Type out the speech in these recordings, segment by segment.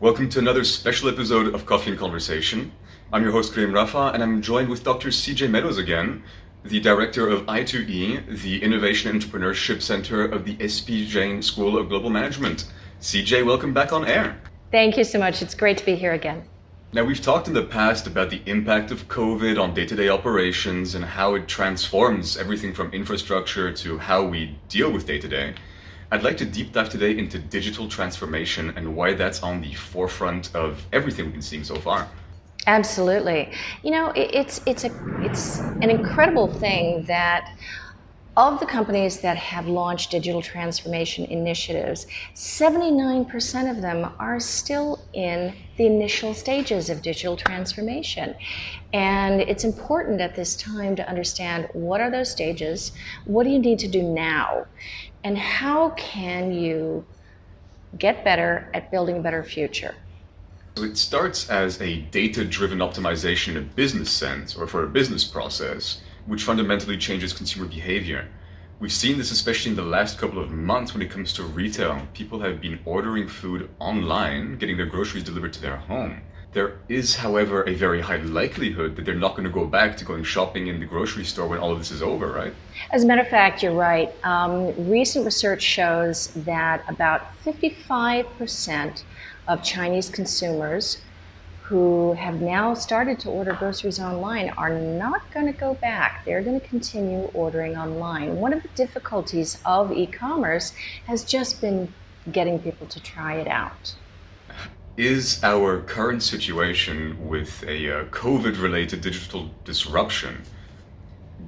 Welcome to another special episode of Coffee and Conversation. I'm your host, Karim Rafa, and I'm joined with Dr. CJ Meadows again, the director of I2E, the Innovation and Entrepreneurship Center of the SP Jain School of Global Management. CJ, welcome back on air. Thank you so much. It's great to be here again. Now, we've talked in the past about the impact of COVID on day-to-day operations and how it transforms everything from infrastructure to how we deal with day-to-day. I'd like to deep dive today into digital transformation and why that's on the forefront of everything we've been seeing so far. Absolutely. You know, it's an incredible thing that of the companies that have launched digital transformation initiatives, 79% of them are still in the initial stages of digital transformation. And it's important at this time to understand what are those stages, what do you need to do now, and how can you get better at building a better future. So it starts as a data-driven optimization in a business sense or for a business process, which fundamentally changes consumer behavior. We've seen this especially in the last couple of months when it comes to retail. People have been ordering food online, getting their groceries delivered to their home. There is, however, a very high likelihood that they're not going to go back to going shopping in the grocery store when all of this is over, right? As a matter of fact, you're right. Recent research shows that about 55% of Chinese consumers who have now started to order groceries online are not going to go back. They're going to continue ordering online. One of the difficulties of e-commerce has just been getting people to try it out. Is our current situation with a COVID-related digital disruption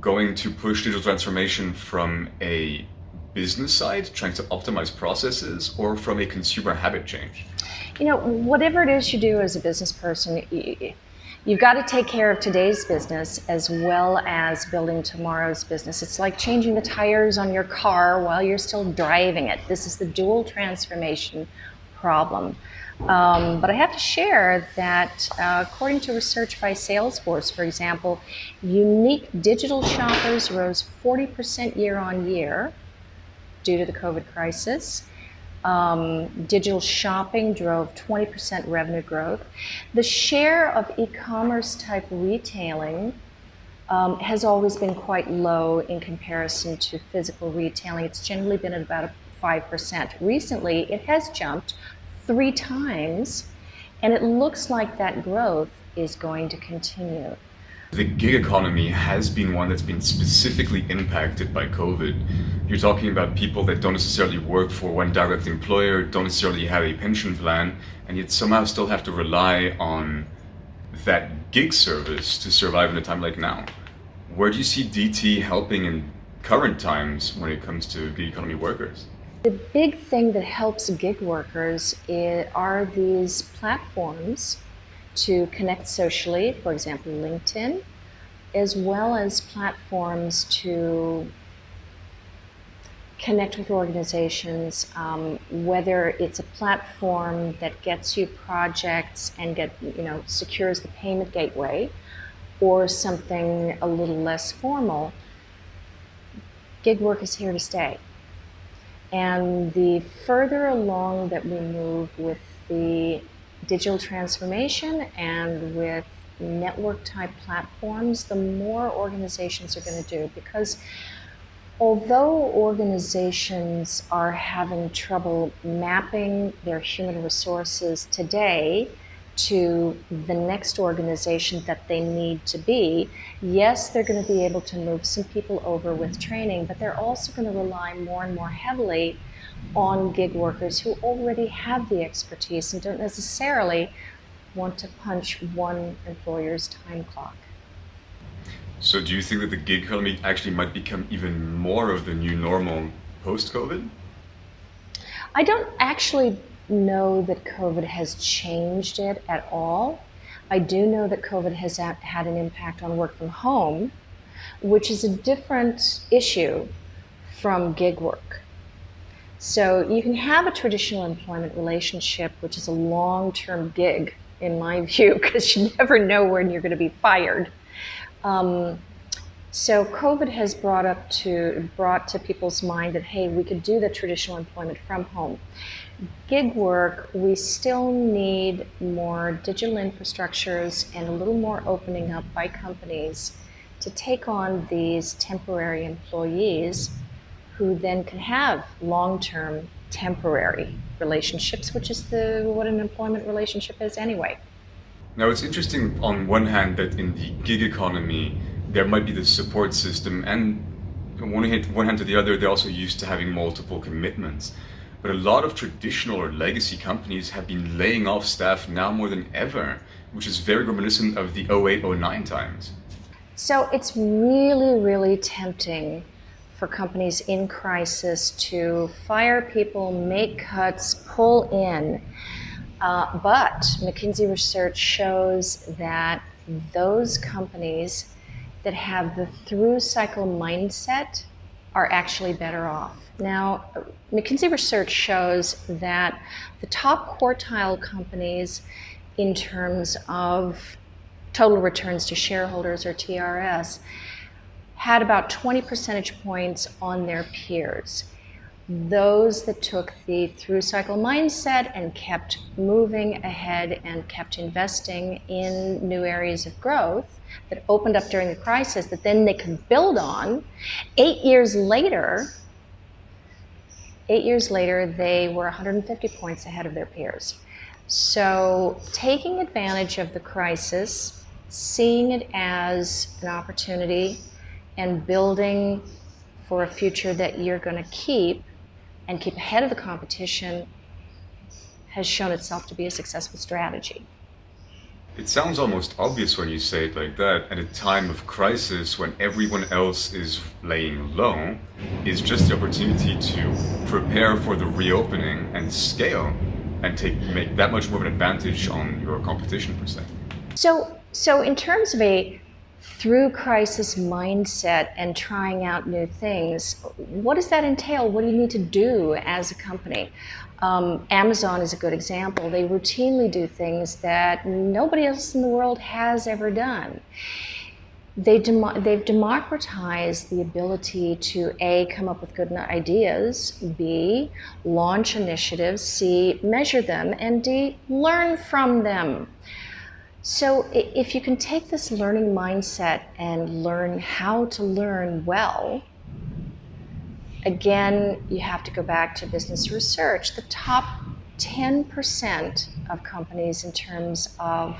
going to push digital transformation from a business side, trying to optimize processes, or from a consumer habit change? You know, whatever it is you do as a business person, you've got to take care of today's business as well as building tomorrow's business. It's like changing the tires on your car while you're still driving it. This is the dual transformation problem. But I have to share that according to research by Salesforce, for example, unique digital shoppers rose 40% year on year due to the COVID crisis. Digital shopping drove 20% revenue growth. The share of e-commerce type retailing has always been quite low in comparison to physical retailing. It's generally been at about 5%. Recently, it has jumped 3 times, and it looks like that growth is going to continue. The gig economy has been one that's been specifically impacted by COVID. You're talking about people that don't necessarily work for one direct employer, don't necessarily have a pension plan, and yet somehow still have to rely on that gig service to survive in a time like now. Where do you see DT helping in current times when it comes to gig economy workers? The big thing that helps gig workers are these platforms to connect socially, for example, LinkedIn, as well as platforms to connect with organizations, whether it's a platform that gets you projects and secures the payment gateway, or something a little less formal. Gig work is here to stay. And the further along that we move with the digital transformation and with network type platforms, the more organizations are going to do. Because although organizations are having trouble mapping their human resources today to the next organization that they need to be, yes, they're going to be able to move some people over with training, but they're also going to rely more and more heavily on gig workers who already have the expertise and don't necessarily want to punch one employer's time clock. So do you think that the gig economy actually might become even more of the new normal post-COVID? I don't actually know that COVID has changed it at all. I do know that COVID has had an impact on work from home, which is a different issue from gig work. So you can have a traditional employment relationship, which is a long-term gig, in my view, because you never know when you're going to be fired. So COVID has brought to people's mind that, hey, we could do the traditional employment from home. Gig work, we still need more digital infrastructures and a little more opening up by companies to take on these temporary employees who then can have long-term temporary relationships, which is what an employment relationship is anyway. Now, it's interesting on one hand that in the gig economy, there might be the support system, and on one hand to the other, they're also used to having multiple commitments. But a lot of traditional or legacy companies have been laying off staff now more than ever, which is very reminiscent of the 08-09 times. So it's really, really tempting for companies in crisis to fire people, make cuts, pull in. But McKinsey research shows that those companies that have the through cycle mindset are actually better off. Now, McKinsey research shows that the top quartile companies in terms of total returns to shareholders, or TRS, had about 20 percentage points on their peers. Those that took the through cycle mindset and kept moving ahead and kept investing in new areas of growth that opened up during the crisis that then they could build on, 8 years later, they were 150 points ahead of their peers. So taking advantage of the crisis, seeing it as an opportunity, and building for a future that you're going to keep and keep ahead of the competition has shown itself to be a successful strategy. It sounds almost obvious when you say it like that. At a time of crisis, when everyone else is laying low, is just the opportunity to prepare for the reopening and scale and make that much more of an advantage on your competition per se. So in terms of a through crisis mindset and trying out new things, what does that entail? What do you need to do as a company? Amazon is a good example. They routinely do things that nobody else in the world has ever done. They've democratized the ability to A, come up with good ideas, B, launch initiatives, C, measure them, and D, learn from them. So if you can take this learning mindset and learn how to learn well, again, you have to go back to business research. The top 10% of companies in terms of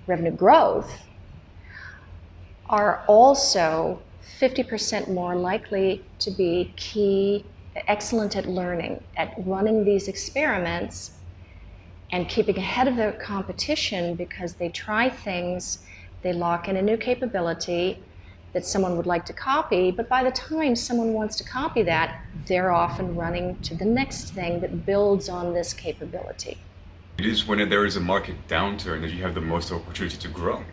revenue growth are also 50% more likely to be excellent at learning, at running these experiments and keeping ahead of the competition because they try things, they lock in a new capability that someone would like to copy, but by the time someone wants to copy that, they're often running to the next thing that builds on this capability. It is when there is a market downturn that you have the most opportunity to grow.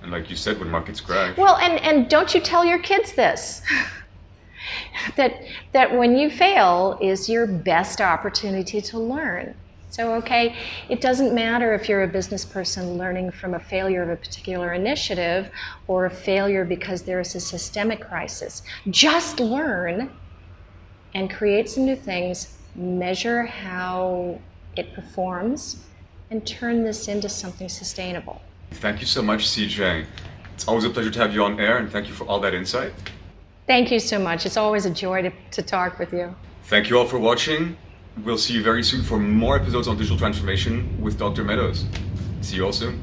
And like you said, when markets crash. Well, and don't you tell your kids this, that when you fail is your best opportunity to learn. So, okay, it doesn't matter if you're a business person learning from a failure of a particular initiative or a failure because there is a systemic crisis. Just learn and create some new things, measure how it performs, and turn this into something sustainable. Thank you so much, CJ. It's always a pleasure to have you on air, and thank you for all that insight. Thank you so much. It's always a joy to talk with you. Thank you all for watching. We'll see you very soon for more episodes on digital transformation with Dr. Meadows. See you all soon.